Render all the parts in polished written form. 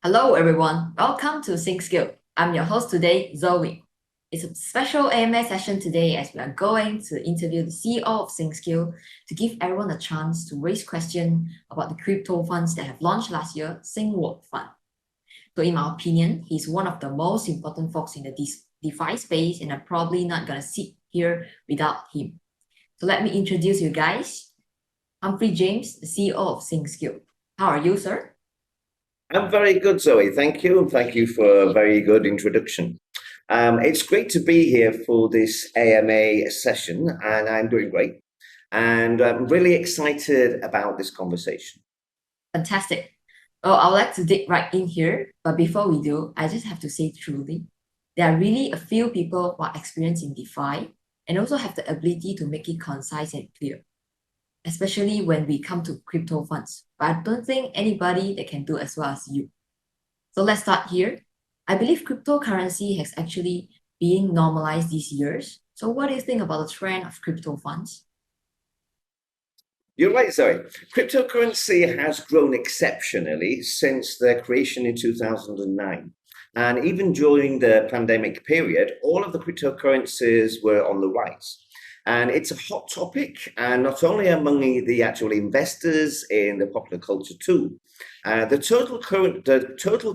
Hello everyone, welcome to Syncvault. I'm your host today, Zoe. It's a special AMA session today as we are going to interview the CEO of Syncvault to give everyone a chance to raise questions about the crypto funds that have launched last year, Syncvault Fund. So in my opinion, he's one of the most important folks in the DeFi space, and I'm probably not gonna sit here without him. So let me introduce you guys. Humphrey James, the CEO of Syncvault. How are you, sir? I'm very good, Zoe. Thank you. And thank you for a very good introduction. It's great to be here for this AMA session, and I'm doing great. And I'm really excited about this conversation. Fantastic. Oh, I would like to dig right in here, but before we do, I just have to say truly, there are really a few people who are experienced in DeFi and also have the ability to make it concise and clear, especially when we come to crypto funds. But I don't think anybody that can do as well as you. So let's start here. I believe cryptocurrency has actually been normalized these years. So what do you think about the trend of crypto funds? You're right, Zoe. Cryptocurrency has grown exceptionally since their creation in 2009. And even during the pandemic period, all of the cryptocurrencies were on the rise. And it's a hot topic, and not only among the actual investors in the popular culture too. The total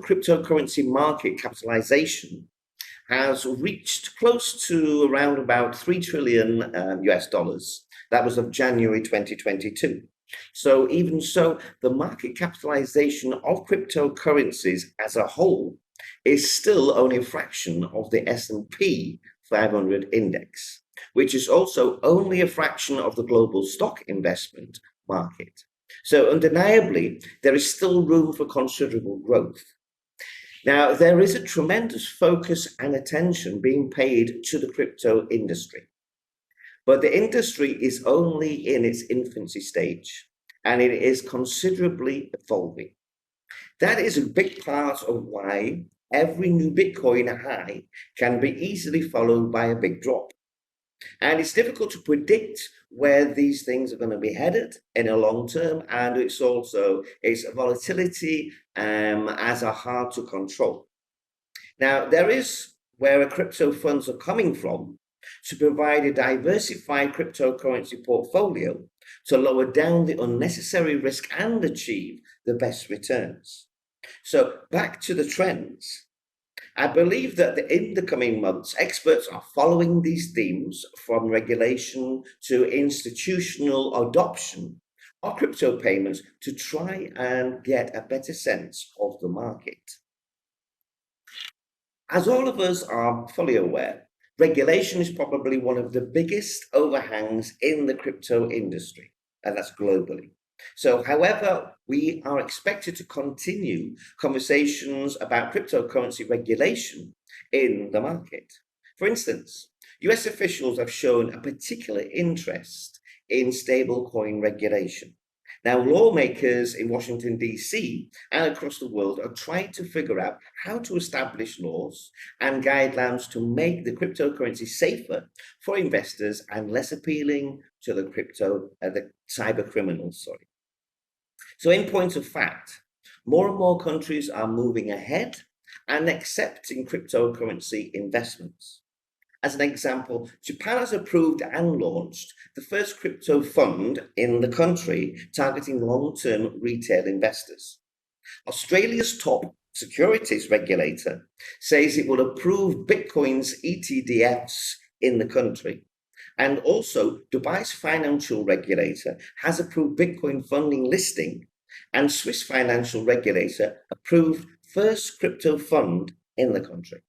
cryptocurrency market capitalization has reached close to around about 3 trillion US dollars. That was of January 2022. So even so, the market capitalization of cryptocurrencies as a whole is still only a fraction of the S&P 500 index, which is also only a fraction of the global stock investment market. So undeniably, there is still room for considerable growth. Now, there is a tremendous focus and attention being paid to the crypto industry, but the industry is only in its infancy stage, and it is considerably evolving. That is a big part of why every new Bitcoin high can be easily followed by a big drop. And it's difficult to predict where these things are going to be headed in a long term. And it's volatility as are hard to control. Now, there is where crypto funds are coming from to provide a diversified cryptocurrency portfolio to lower down the unnecessary risk and achieve the best returns. So back to the trends. I believe that in the coming months, experts are following these themes from regulation to institutional adoption of crypto payments to try and get a better sense of the market. As all of us are fully aware, regulation is probably one of the biggest overhangs in the crypto industry, and that's globally. So, however, we are expected to continue conversations about cryptocurrency regulation in the market. For instance, US officials have shown a particular interest in stablecoin regulation. Now, lawmakers in Washington, D.C. and across the world are trying to figure out how to establish laws and guidelines to make the cryptocurrency safer for investors and less appealing to the cyber criminals. So in point of fact, more and more countries are moving ahead and accepting cryptocurrency investments. As an example, Japan has approved and launched the first crypto fund in the country targeting long-term retail investors. Australia's top securities regulator says it will approve Bitcoin's ETDFs in the country. And also, Dubai's financial regulator has approved Bitcoin funding listing, and Swiss financial regulator approved first crypto fund in the country.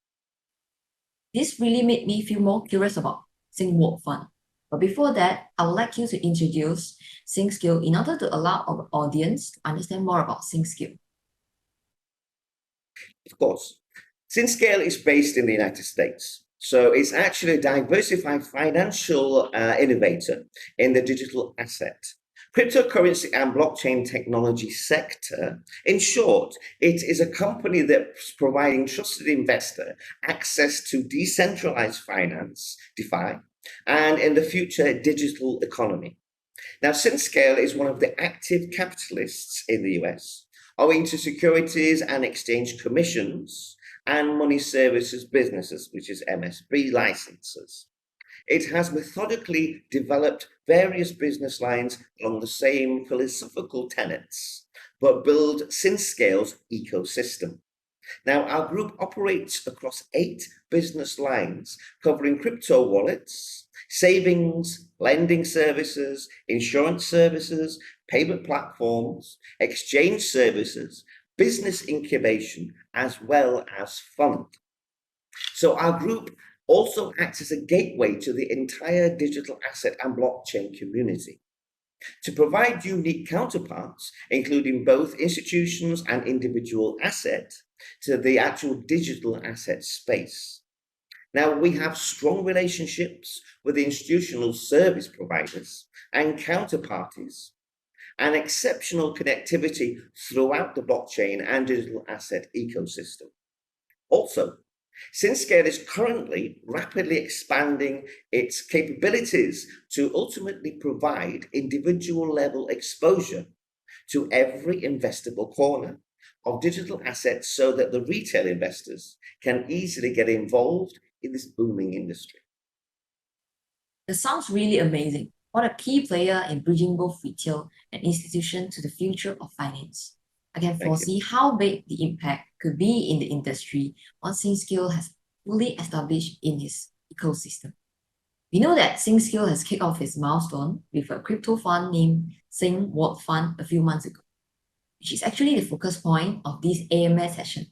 This really made me feel more curious about Syncvault Fund. But before that, I would like you to introduce Syncvault in order to allow our audience to understand more about Syncvault. Of course, Syncvault is based in the United States. So it's actually a diversified financial innovator in the digital asset, cryptocurrency and blockchain technology sector. In short, it is a company that's providing trusted investor access to decentralized finance, DeFi, and in the future, digital economy. Now, Syncvault is one of the active capitalists in the US, owing to securities and exchange commissions and money services businesses, which is MSB licenses. It has methodically developed various business lines along the same philosophical tenets, but build Syncvault's ecosystem. Now, our group operates across 8 business lines, covering crypto wallets, savings, lending services, insurance services, payment platforms, exchange services, business incubation, as well as fund. So our group also acts as a gateway to the entire digital asset and blockchain community to provide unique counterparts, including both institutions and individual assets, to the actual digital asset space. Now, we have strong relationships with institutional service providers and counterparties, and exceptional connectivity throughout the blockchain and digital asset ecosystem. Also, Syncvault is currently rapidly expanding its capabilities to ultimately provide individual level exposure to every investable corner of digital assets so that the retail investors can easily get involved in this booming industry. It sounds really amazing. What a key player in bridging both retail and institution to the future of finance. I can foresee how big the impact could be in the industry once Syncvault has fully established in its ecosystem. We know that Syncvault has kicked off its milestone with a crypto fund named Syncvault Fund a few months ago, which is actually the focus point of this AMS session.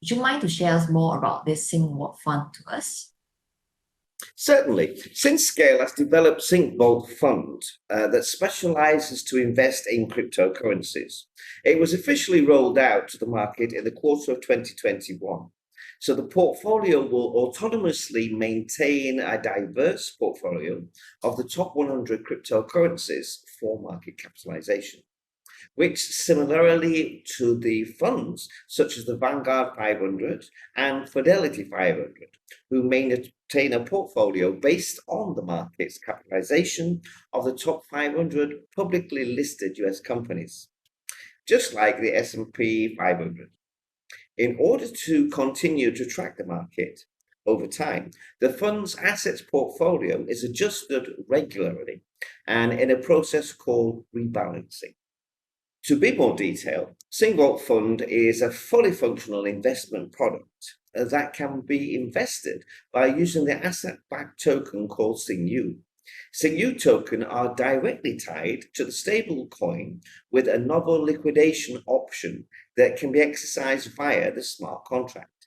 Would you mind to share us more about this Syncvault Fund to us? Certainly. Syncvault has developed Syncvault Fund that specializes to invest in cryptocurrencies. It was officially rolled out to the market in the quarter of 2021. So the portfolio will autonomously maintain a diverse portfolio of the top 100 cryptocurrencies for market capitalization, which similarly to the funds such as the Vanguard 500 and Fidelity 500, who maintain a portfolio based on the market's capitalization of the top 500 publicly listed US companies, just like the S&P 500. In order to continue to track the market over time, the fund's assets portfolio is adjusted regularly and in a process called rebalancing. To be more detailed, Syncvault Fund is a fully functional investment product that can be invested by using the asset-backed token called Syncvault. Syncvault tokens are directly tied to the stable coin with a novel liquidation option that can be exercised via the smart contract.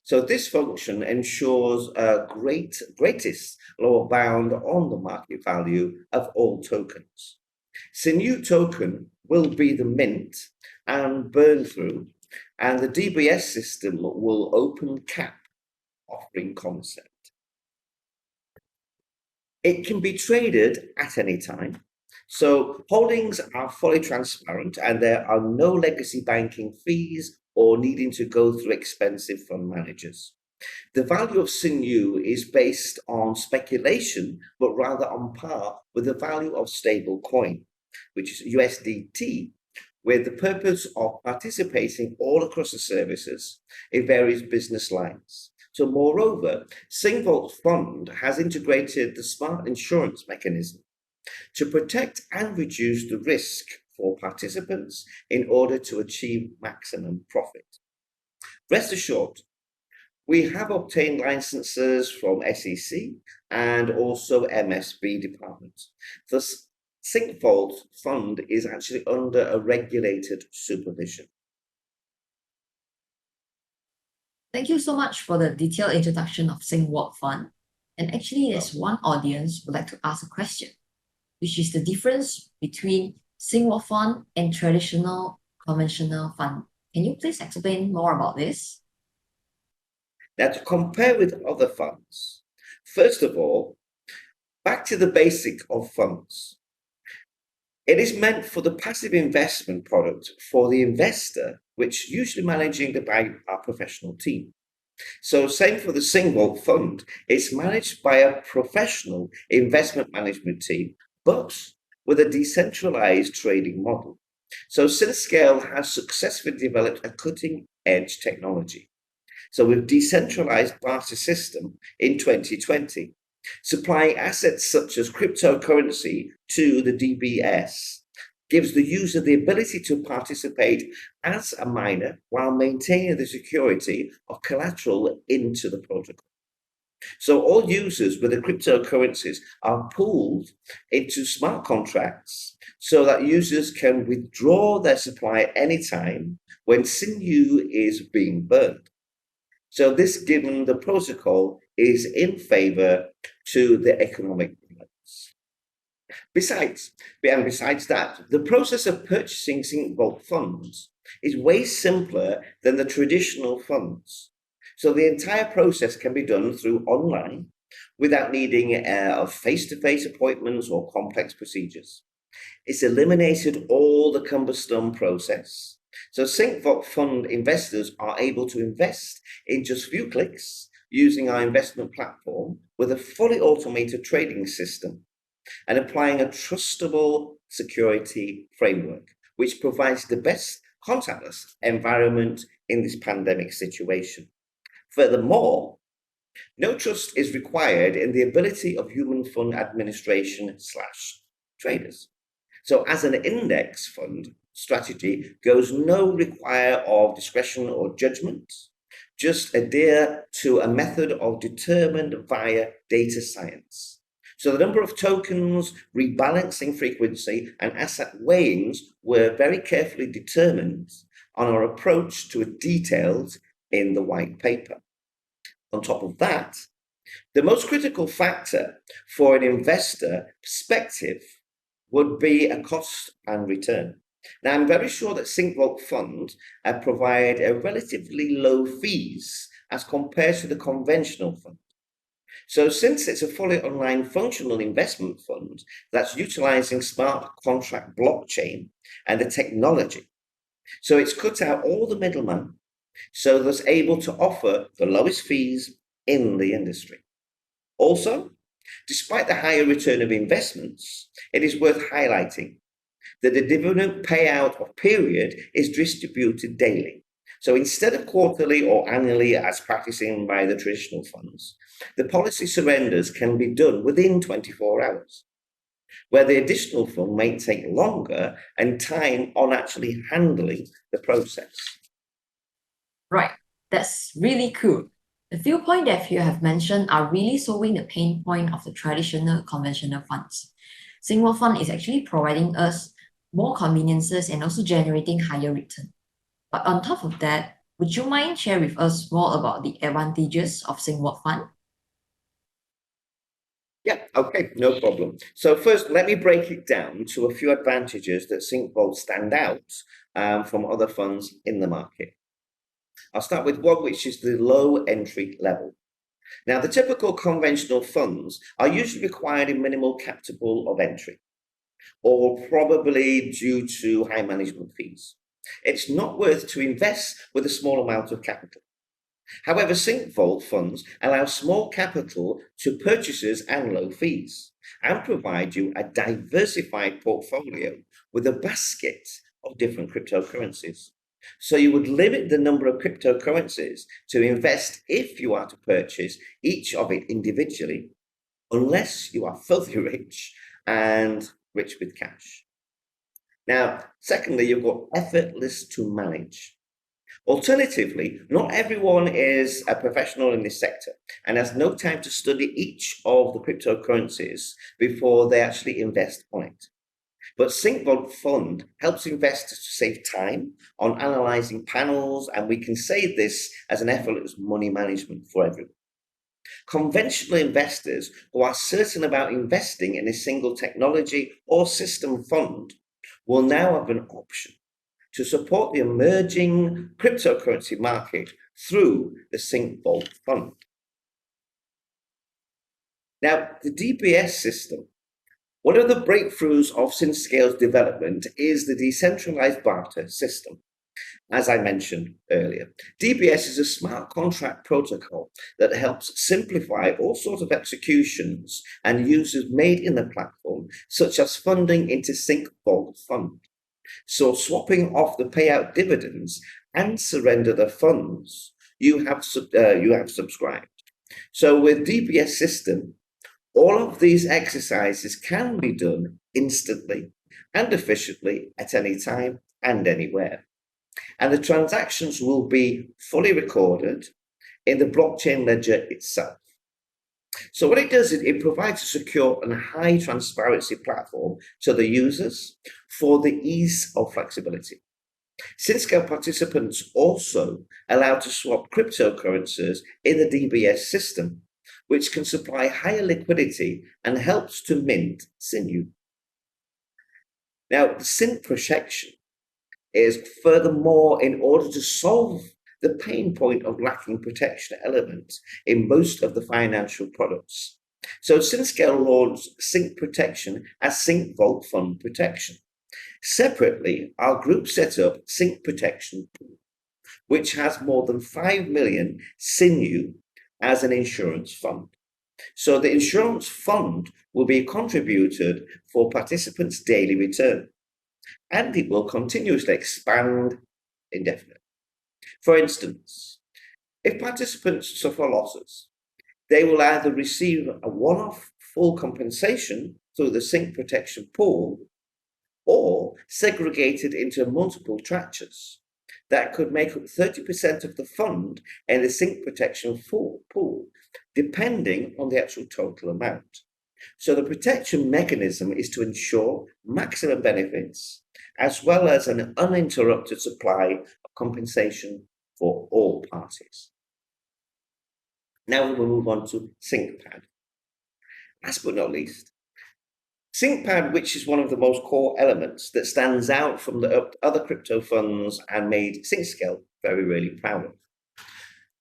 So this function ensures a greatest lower bound on the market value of all tokens. Syncvault token will be the mint and burn through, and the DBS system will open cap offering concept. It can be traded at any time, so holdings are fully transparent and there are no legacy banking fees or needing to go through expensive fund managers. The value of Syncvault is based on speculation, but rather on par with the value of stable coin, which is USDT, with the purpose of participating all across the services in various business lines. So moreover, Syncvault Fund has integrated the smart insurance mechanism to protect and reduce the risk for participants in order to achieve maximum profit. Rest assured, we have obtained licenses from SEC and also MSB departments. Thus, Syncvault Fund is actually under a regulated supervision. Thank you so much for the detailed introduction of Syncvault Fund. And actually, there's one audience who would like to ask a question, which is the difference between Syncvault Fund and traditional conventional fund. Can you please explain more about this? Now, to compare with other funds, first of all, back to the basic of funds. It is meant for the passive investment product for the investor, which usually managed by our professional team. So same for the Syncvault Fund. It's managed by a professional investment management team, but with a decentralized trading model. So Syncvault has successfully developed a cutting-edge technology. So we've decentralized barter system in 2020, supplying assets such as cryptocurrency to the DBS gives the user the ability to participate as a miner while maintaining the security of collateral into the protocol. So all users with the cryptocurrencies are pooled into smart contracts so that users can withdraw their supply at any time when Sinew is being burned. So this, given the protocol, is in favor to the economic balance. Besides that, the process of purchasing Syncvault funds is way simpler than the traditional funds. So the entire process can be done through online without needing face-to-face appointments or complex procedures. It's eliminated all the cumbersome process. So Syncvault Fund investors are able to invest in just a few clicks using our investment platform with a fully automated trading system and applying a trustable security framework, which provides the best contactless environment in this pandemic situation. Furthermore, no trust is required in the ability of human fund administration / traders. So as an index fund strategy goes no require of discretion or judgment, just adhere to a method of determined via data science. So the number of tokens, rebalancing frequency, and asset weighings were very carefully determined on our approach to it detailed in the white paper. On top of that, the most critical factor for an investor perspective would be a cost and return. Now, I'm very sure that Syncvault Fund provide a relatively low fees as compared to the conventional fund. So since it's a fully online functional investment fund that's utilizing smart contract blockchain and the technology, so it's cut out all the middlemen, so that's able to offer the lowest fees in the industry. Also, despite the higher return of investments, it is worth highlighting that the dividend payout of period is distributed daily. So instead of quarterly or annually as practicing by the traditional funds, the policy surrenders can be done within 24 hours, where the additional fund may take longer and time on actually handling the process. Right, that's really cool. The few points that you have mentioned are really solving the pain point of the traditional conventional funds. Syncvault Fund is actually providing us more conveniences and also generating higher return. But on top of that, would you mind share with us more about the advantages of Syncvault Fund? Yeah, okay, no problem. So first, let me break it down to a few advantages that Syncvault stand out from other funds in the market. I'll start with one, which is the low entry level. Now, the typical conventional funds are usually required in minimal capital of entry, or probably due to high management fees. It's not worth to invest with a small amount of capital. However, Syncvault funds allow small capital to purchases and low fees and provide you a diversified portfolio with a basket of different cryptocurrencies. So you would limit the number of cryptocurrencies to invest if you are to purchase each of it individually, unless you are filthy rich and rich with cash. Now, secondly, you've got effortless to manage. Alternatively, not everyone is a professional in this sector and has no time to study each of the cryptocurrencies before they actually invest on it. But Syncvault Fund helps investors to save time on analyzing panels, and we can say this as an effortless money management for everyone. Conventional investors who are certain about investing in a single technology or system fund will now have an option to support the emerging cryptocurrency market through the Syncvault Fund. Now, the DBS system, one of the breakthroughs of Syncvault's development is the decentralized barter system. As I mentioned earlier, DBS is a smart contract protocol that helps simplify all sorts of executions and uses made in the platform, such as funding into Syncvault Fund. So swapping off the payout dividends and surrender the funds you have subscribed. So with DBS system, all of these exercises can be done instantly and efficiently at any time and anywhere. And the transactions will be fully recorded in the blockchain ledger itself. So what it does is it provides a secure and high transparency platform to the users for the ease of flexibility. Syncvault participants also allowed to swap cryptocurrencies in the DBS system, which can supply higher liquidity and helps to mint sinew. Now, the sync protection is furthermore in order to solve the pain point of lacking protection elements in most of the financial products. So Syncvault launched Sync Protection as Syncvault Fund Protection. Separately, our group set up Sync Protection Pool, which has more than 5 million sinew as an insurance fund. So the insurance fund will be contributed for participants' daily return, and it will continuously expand indefinitely. For instance, if participants suffer losses, they will either receive a one-off full compensation through the Sync Protection Pool or segregated into multiple tranches that could make up 30% of the fund in the Sync Protection Pool, depending on the actual total amount. So the protection mechanism is to ensure maximum benefits as well as an uninterrupted supply of compensation for all parties. Now we will move on to Syncpad. Last but not least, Syncpad, which is one of the most core elements that stands out from the other crypto funds and made Syncvault very, really proud of.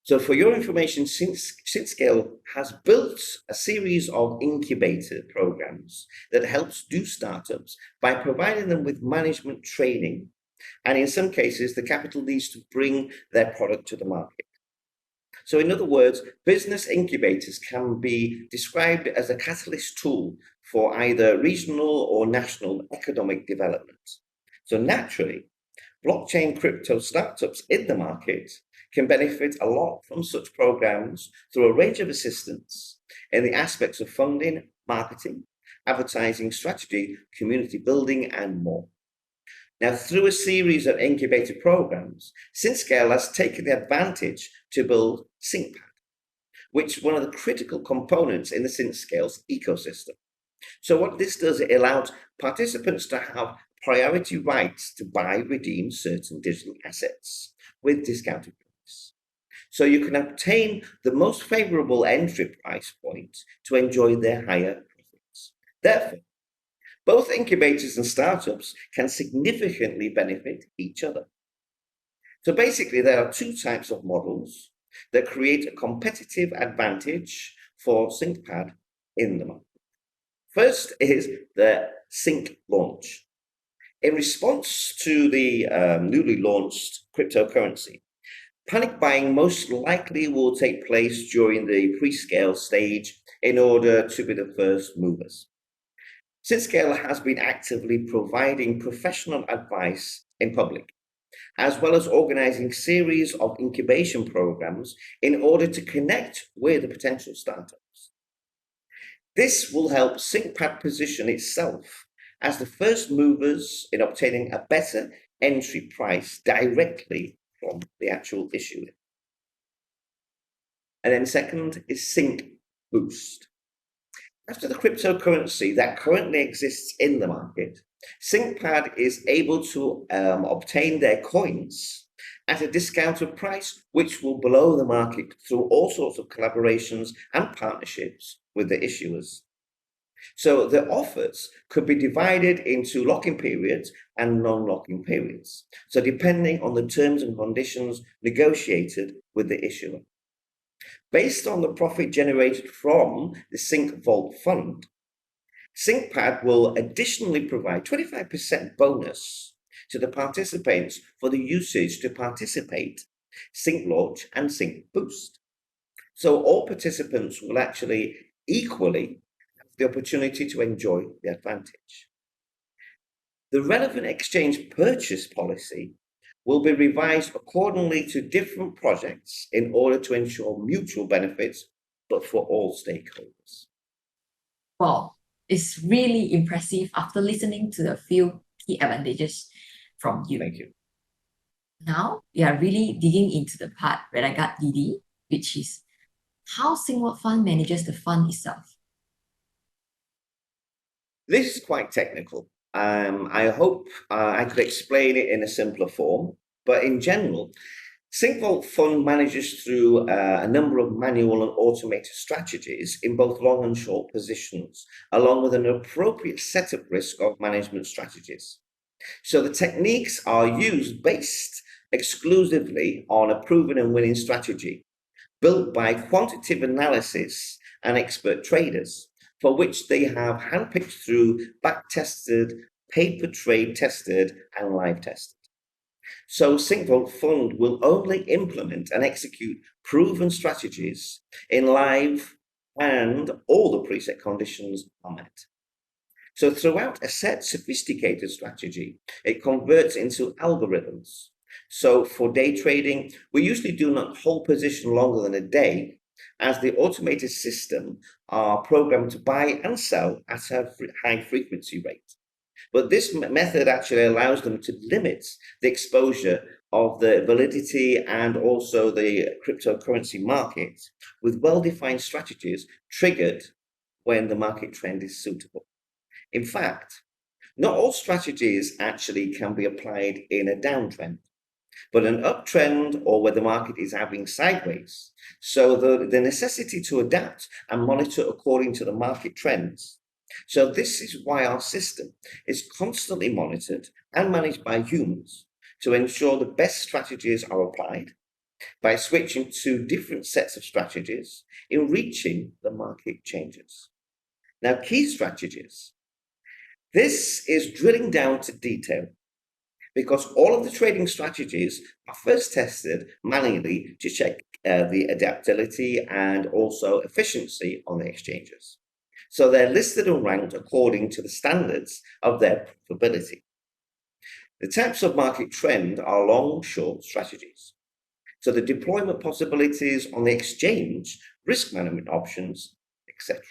So for your information, Syncvault has built a series of incubator programs that helps do startups by providing them with management training, and in some cases, the capital needs to bring their product to the market. So in other words, business incubators can be described as a catalyst tool for either regional or national economic development. So naturally, blockchain crypto startups in the market can benefit a lot from such programs through a range of assistance in the aspects of funding, marketing, advertising strategy, community building, and more. Now, through a series of incubator programs, Syncvault has taken the advantage to build Syncpad, which is one of the critical components in the Syncvault's ecosystem. So what this does, it allows participants to have priority rights to buy, redeem certain digital assets with discounted price. So you can obtain the most favorable entry price point to enjoy their higher profits. Therefore, both incubators and startups can significantly benefit each other. So basically, there are two types of models that create a competitive advantage for Syncpad in the market. First is the Sync launch. In response to the newly launched cryptocurrency, panic buying most likely will take place during the pre-scale stage in order to be the first movers. Syncvault has been actively providing professional advice in public, as well as organizing series of incubation programs in order to connect with the potential startups. This will help Syncpad position itself as the first movers in obtaining a better entry price directly from the actual issuer. And then second is Sync Boost. After the cryptocurrency that currently exists in the market, Syncpad is able to obtain their coins at a discounted price, which will blow the market through all sorts of collaborations and partnerships with the issuers. So the offers could be divided into locking periods and non-locking periods. So depending on the terms and conditions negotiated with the issuer. Based on the profit generated from the Syncvault Fund, Syncpad will additionally provide 25% bonus to the participants for the usage to participate, Sync Launch and Sync Boost. So all participants will actually equally have the opportunity to enjoy the advantage. The relevant exchange purchase policy will be revised accordingly to different projects in order to ensure mutual benefits, but for all stakeholders. Wow, it's really impressive after listening to the few key advantages from you. Thank you. Now we are really digging into the part where I got giddy, which is how Syncvault Fund manages the fund itself. This is quite technical. I hope I could explain it in a simpler form, but in general, Syncvault Fund manages through a number of manual and automated strategies in both long and short positions, along with an appropriate setup risk of management strategies. So the techniques are used based exclusively on a proven and winning strategy, built by quantitative analysis and expert traders, for which they have handpicked through back-tested, paper trade tested, and live tested. So Syncvault Fund will only implement and execute proven strategies in live and all the preset conditions are met. So throughout a set sophisticated strategy, it converts into algorithms. So for day trading, we usually do not hold position longer than a day, as the automated system are programmed to buy and sell at a high frequency rate. But this method actually allows them to limit the exposure of the validity and also the cryptocurrency market with well-defined strategies triggered when the market trend is suitable. In fact, not all strategies actually can be applied in a downtrend, but an uptrend or where the market is having sideways. So the necessity to adapt and monitor according to the market trends. So this is why our system is constantly monitored and managed by humans to ensure the best strategies are applied by switching to different sets of strategies in reaching the market changes. Now, key strategies. This is drilling down to detail because all of the trading strategies are first tested manually to check the adaptability and also efficiency on the exchanges. So they're listed and ranked according to the standards of their profitability. The types of market trend are long, short strategies. So the deployment possibilities on the exchange, risk management options, etc.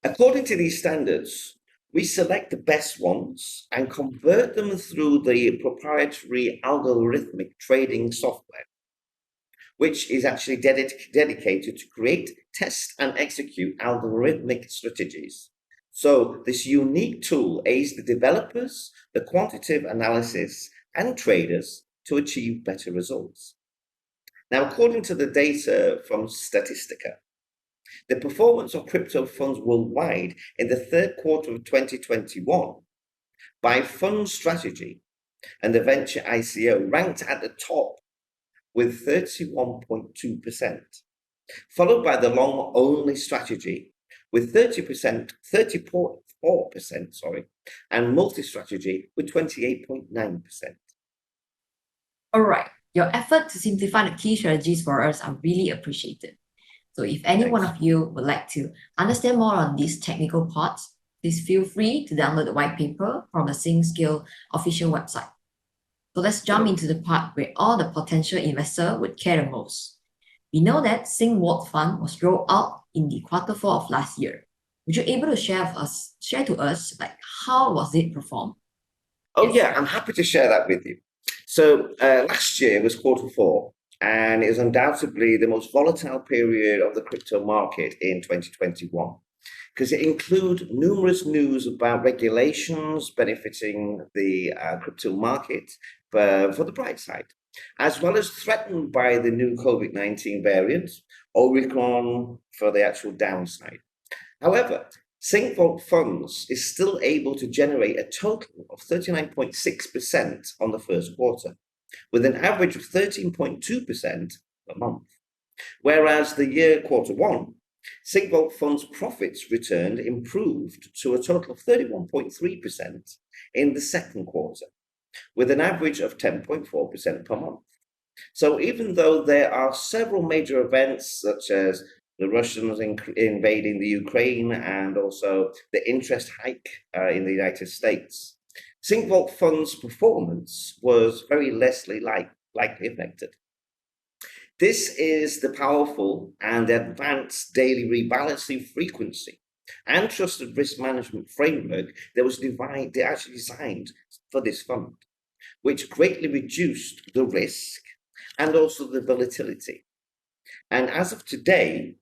According to these standards, we select the best ones and convert them through the proprietary algorithmic trading software, which is actually dedicated to create, test, and execute algorithmic strategies. So this unique tool aids the developers, the quantitative analysis, and traders to achieve better results. Now, according to the data from Statistica, the performance of crypto funds worldwide in the third quarter of 2021 by fund strategy and the venture ICO ranked at the top with 31.2%, followed by the long only strategy with 34%, and multi-strategy with 28.9%. All right, your effort to simplify the key strategies for us are really appreciated. So if any one of you would like to understand more on these technical parts, please feel free to download the white paper from the SyncScale official website. So let's jump into the part where all the potential investors would care the most. We know that Syncvault Fund was rolled out in the quarter 4 of last year. Would you able to share to us like how was it performed? Oh yeah, I'm happy to share that with you. So last year was quarter 4. And it was undoubtedly the most volatile period of the crypto market in 2021, because it included numerous news about regulations benefiting the crypto market for the bright side, as well as threatened by the new COVID-19 variant, Omicron, for the actual downside. However, Syncvault Funds is still able to generate a total of 39.6% on the first quarter, with an average of 13.2% per month. Whereas the year quarter 1, Syncvault Fund's profits returned improved to a total of 31.3% in the second quarter, with an average of 10.4% per month. So even though there are several major events such as the Russians invading the Ukraine, and also the interest hike in the United States, Syncvault Fund's performance was very likely affected. This is the powerful and advanced daily rebalancing frequency and trusted risk management framework that was actually designed for this fund, which greatly reduced the risk and also the volatility. And as of today,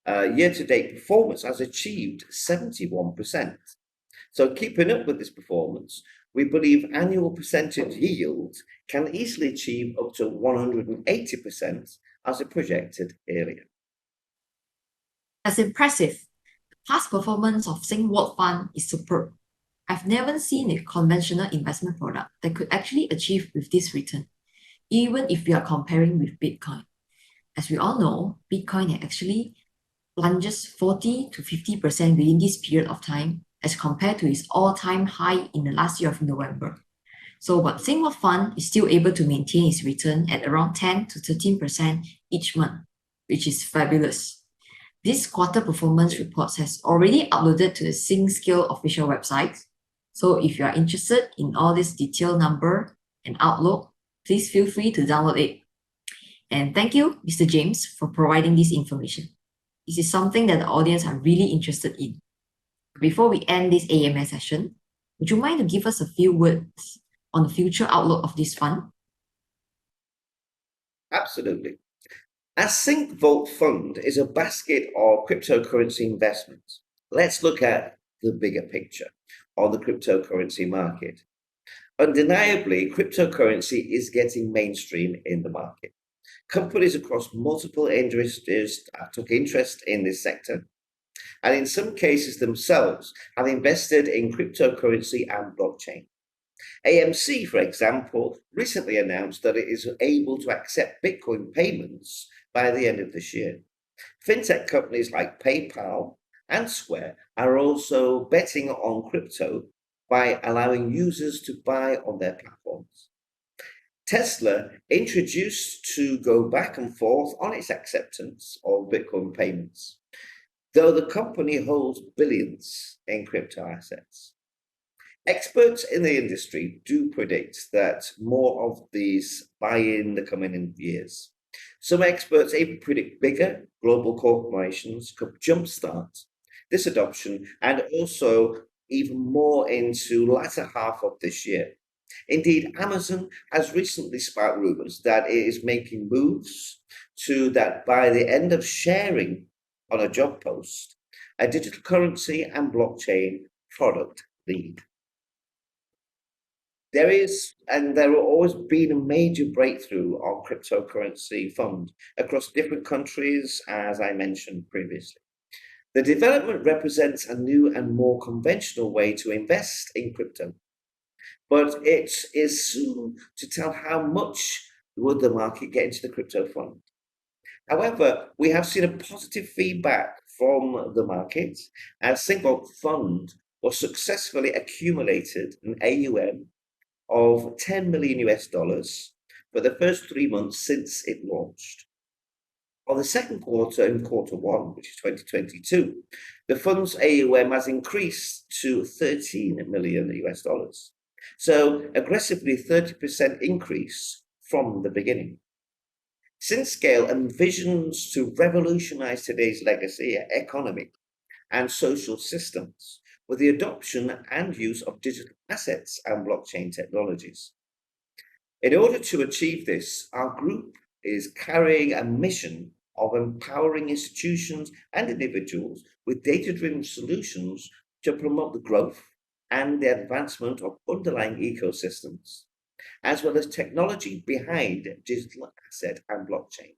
year-to-date performance has achieved 71%. So keeping up with this performance, we believe annual percentage yield can easily achieve up to 180% as a projected earlier. That's impressive. The past performance of Syncvault Fund is superb. I've never seen a conventional investment product that could actually achieve with this return, even if we are comparing with Bitcoin. As we all know, Bitcoin actually plunges 40 to 50% within this period of time as compared to its all-time high in the last year of November. So, but Syncvault Fund is still able to maintain its return at around 10 to 13% each month, which is fabulous. This quarter performance reports has already uploaded to the SyncScale official website. So if you are interested in all this detailed number and outlook, please feel free to download it. And thank you, Mr. James, for providing this information. This is something that the audience are really interested in. Before we end this AMS session, would you mind to give us a few words on the future outlook of this fund? Absolutely. As Syncvault Fund is a basket of cryptocurrency investments, let's look at the bigger picture on the cryptocurrency market. Undeniably, cryptocurrency is getting mainstream in the market. Companies across multiple industries took interest in this sector, and in some cases themselves have invested in cryptocurrency and blockchain. AMC, for example, recently announced that it is able to accept Bitcoin payments by the end of this year. Fintech companies like PayPal and Square are also betting on crypto by allowing users to buy on their platforms. Tesla introduced to go back and forth on its acceptance of Bitcoin payments, though the company holds billions in crypto assets. Experts in the industry do predict that more of these buy in the coming years. Some experts even predict bigger global corporations could jumpstart this adoption and also even more into the latter half of this year. Indeed, Amazon has recently sparked rumors that it is making moves to that by the end of sharing on a job post, a digital currency and blockchain product lead. There will always been a major breakthrough on cryptocurrency fund across different countries, as I mentioned previously. The development represents a new and more conventional way to invest in crypto, but it is soon to tell how much would the market get into the crypto fund. However, we have seen a positive feedback from the market as Syncvault Fund was successfully accumulated an AUM of $10 million for the first 3 months since it launched. On the second quarter in quarter one, which is 2022, the fund's AUM has increased to $13 million. So aggressively 30% increase from the beginning. SyncScale envisions to revolutionize today's legacy economic and social systems with the adoption and use of digital assets and blockchain technologies. In order to achieve this, our group is carrying a mission of empowering institutions and individuals with data-driven solutions to promote the growth and the advancement of underlying ecosystems, as well as technology behind digital asset and blockchain.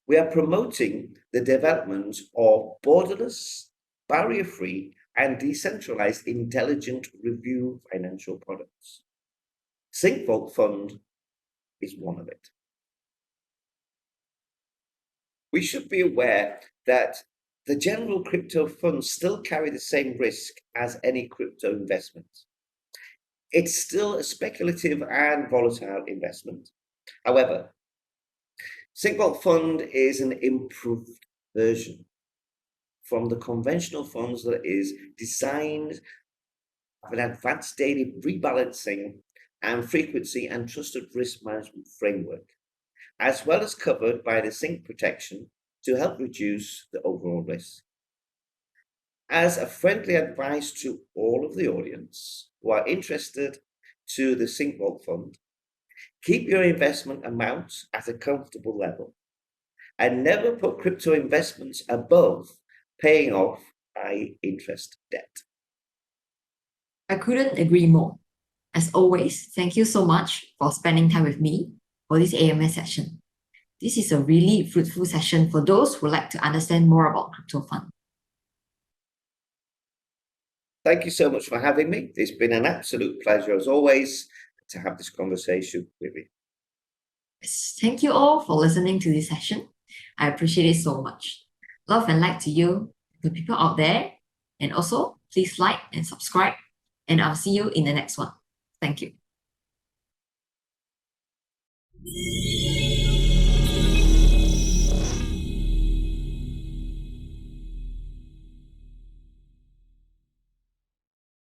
We are promoting the development of borderless, barrier-free, and decentralized intelligent review financial products. Syncvault Fund is one of it. We should be aware that the general crypto funds still carry the same risk as any crypto investment. It's still a speculative and volatile investment. However, Syncvault Fund is an improved version from the conventional funds that is designed with an advanced daily rebalancing and frequency and trusted risk management framework, as well as covered by the sync protection to help reduce the overall risk. As a friendly advice to all of the audience who are interested to the Syncvault Fund, keep your investment amounts at a comfortable level and never put crypto investments above paying off high interest debt. I couldn't agree more. As always, thank you so much for spending time with me for this AMS session. This is a really fruitful session for those who like to understand more about crypto fund. Thank you so much for having me. It's been an absolute pleasure, as always, to have this conversation with you. Yes, thank you all for listening to this session. I appreciate it so much. Love and light to you, the people out there. And also, please like and subscribe. And I'll see you in the next one. Thank you.